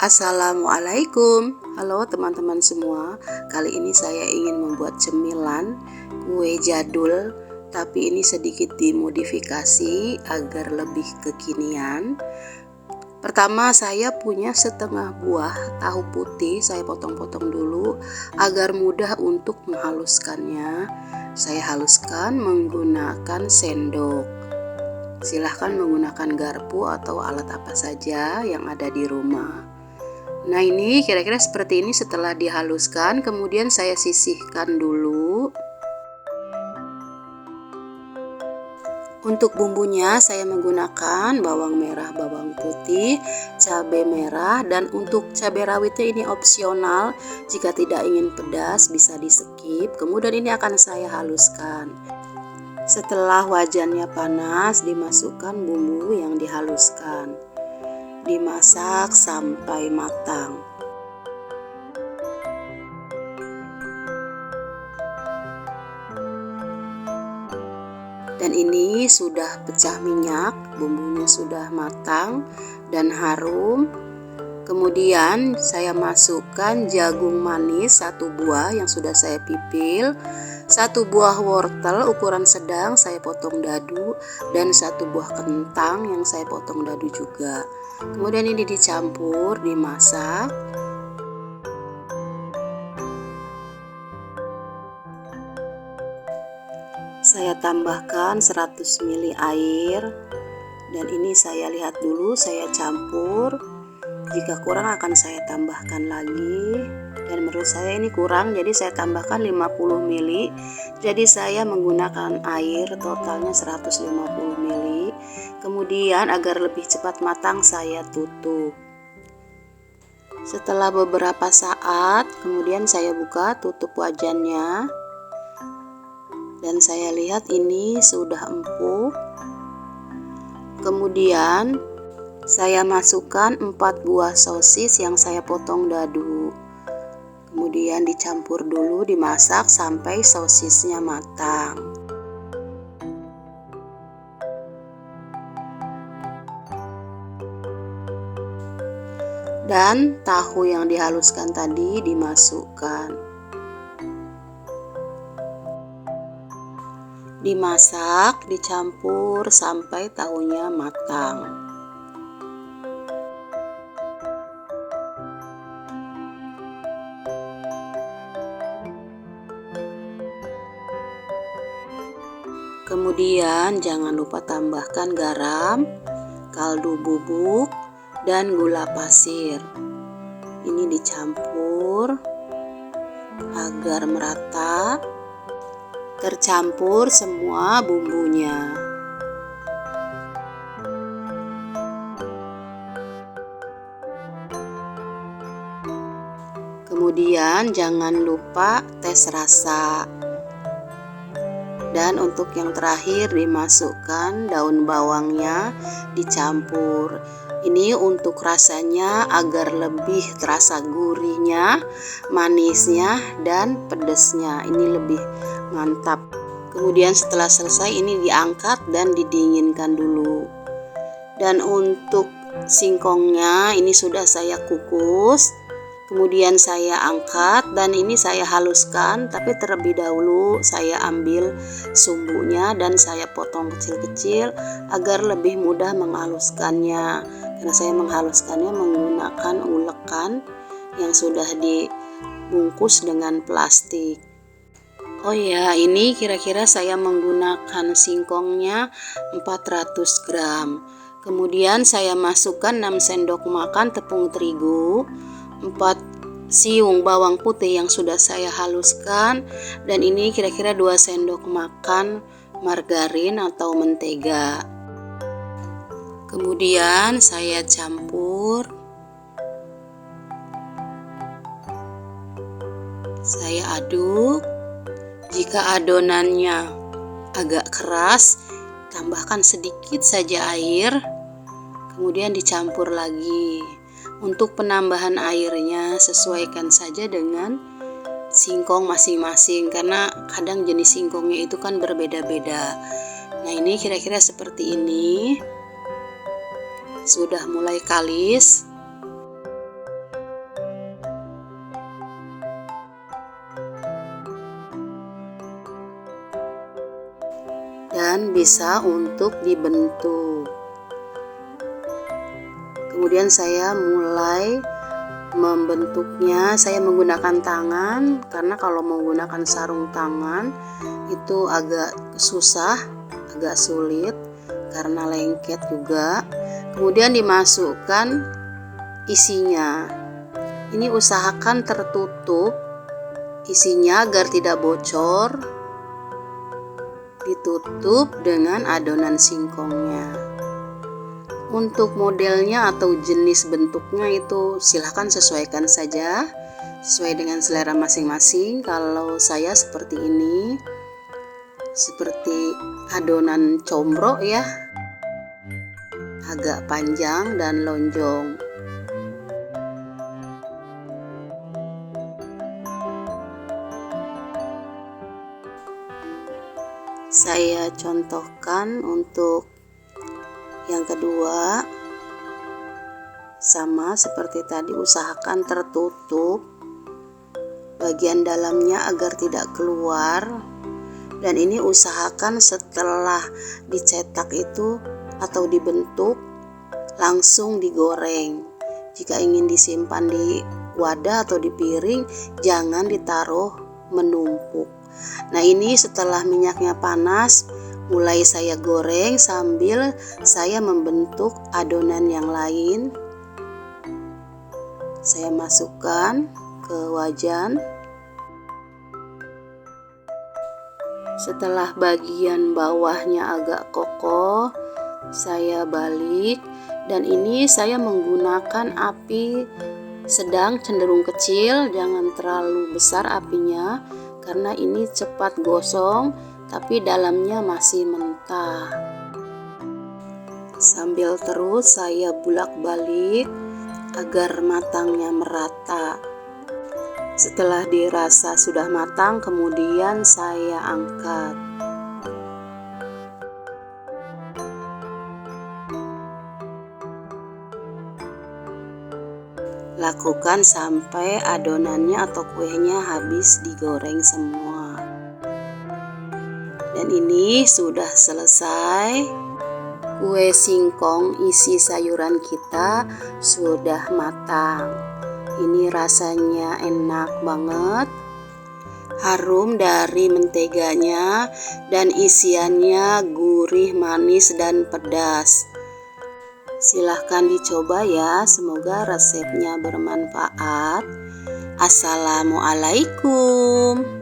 Assalamualaikum. Halo teman-teman semua. Kali ini saya ingin membuat cemilan kue jadul, tapi ini sedikit dimodifikasi agar lebih kekinian. Pertama, saya punya setengah buah tahu putih, saya potong-potong dulu agar mudah untuk menghaluskannya. Saya haluskan menggunakan sendok. Silahkan menggunakan garpu atau alat apa saja yang ada di rumah. Nah, ini kira-kira seperti ini setelah dihaluskan, kemudian saya sisihkan dulu. Untuk bumbunya saya menggunakan bawang merah, bawang putih, cabai merah, dan untuk cabai rawitnya ini opsional. Jika tidak ingin pedas bisa di-skip. Kemudian ini akan saya haluskan. Setelah wajannya panas, dimasukkan bumbu yang dihaluskan. Dimasak sampai matang. Dan ini sudah pecah minyak, bumbunya sudah matang dan harum. Kemudian saya masukkan jagung manis 1 buah yang sudah saya pipil, 1 buah wortel ukuran sedang saya potong dadu, dan 1 buah kentang yang saya potong dadu juga. Kemudian ini dicampur, dimasak. Saya tambahkan 100 ml air, dan ini saya lihat dulu, saya campur. Jika kurang akan saya tambahkan lagi, dan menurut saya ini kurang, jadi saya tambahkan 50 ml. Jadi saya menggunakan air totalnya 150 ml. Kemudian agar lebih cepat matang saya tutup. Setelah beberapa saat, kemudian saya buka tutup wajannya. Dan saya lihat ini sudah empuk. Kemudian saya masukkan 4 buah sosis yang saya potong dadu. Kemudian dicampur dulu, dimasak sampai sosisnya matang. Dan tahu yang dihaluskan tadi dimasukkan. Dimasak, dicampur sampai tahunya matang. Kemudian jangan lupa tambahkan garam, kaldu bubuk, dan gula pasir. Ini dicampur agar merata, tercampur semua bumbunya. Kemudian jangan lupa tes rasa. Dan untuk yang terakhir dimasukkan daun bawangnya, dicampur. Ini untuk rasanya agar lebih terasa gurihnya, manisnya, dan pedesnya. Ini lebih mantap. Kemudian setelah selesai ini diangkat dan didinginkan dulu. Dan untuk singkongnya ini sudah saya kukus. Kemudian saya angkat dan ini saya haluskan, tapi terlebih dahulu saya ambil sumbunya dan saya potong kecil-kecil agar lebih mudah menghaluskannya. Karena saya menghaluskannya menggunakan ulekan yang sudah dibungkus dengan plastik. Oh ya, ini kira-kira saya menggunakan singkongnya 400 gram. Kemudian saya masukkan 6 sendok makan tepung terigu, 4 siung bawang putih yang sudah saya haluskan, dan ini kira-kira 2 sendok makan margarin atau mentega. Kemudian saya campur. Saya aduk. Jika adonannya agak keras, tambahkan sedikit saja air. Kemudian dicampur lagi. Untuk penambahan airnya sesuaikan saja dengan singkong masing-masing, karena kadang jenis singkongnya itu kan berbeda-beda. Nah, ini kira-kira seperti ini. Sudah mulai kalis. dan bisa untuk dibentuk. Kemudian saya mulai membentuknya. Saya menggunakan tangan karena kalau menggunakan sarung tangan itu agak susah, agak sulit karena lengket juga. Kemudian dimasukkan isinya. Ini usahakan tertutup isinya agar tidak bocor. Ditutup dengan adonan singkongnya. Untuk modelnya atau jenis bentuknya itu silahkan sesuaikan saja sesuai dengan selera masing-masing. Kalau saya seperti ini, seperti adonan combro ya, agak panjang dan lonjong. Saya contohkan untuk yang kedua, sama seperti tadi, usahakan tertutup bagian dalamnya agar tidak keluar. Dan ini usahakan setelah dicetak itu atau dibentuk langsung digoreng. Jika ingin disimpan di wadah atau di piring, jangan ditaruh menumpuk. Nah, ini setelah minyaknya panas, mulai saya goreng sambil saya membentuk adonan yang lain. Saya masukkan ke wajan. Setelah bagian bawahnya agak kokoh, saya balik, dan ini saya menggunakan api sedang cenderung kecil, jangan terlalu besar apinya karena ini cepat gosong tapi dalamnya masih mentah. Sambil terus saya bolak-balik agar matangnya merata. Setelah dirasa sudah matang, kemudian saya angkat. Lakukan sampai adonannya atau kuenya habis digoreng semua. Dan ini sudah selesai. Kue singkong isi sayuran kita sudah matang. Ini rasanya enak banget. Harum dari menteganya dan isiannya gurih, manis, dan pedas. Silahkan dicoba ya, semoga resepnya bermanfaat. Assalamualaikum.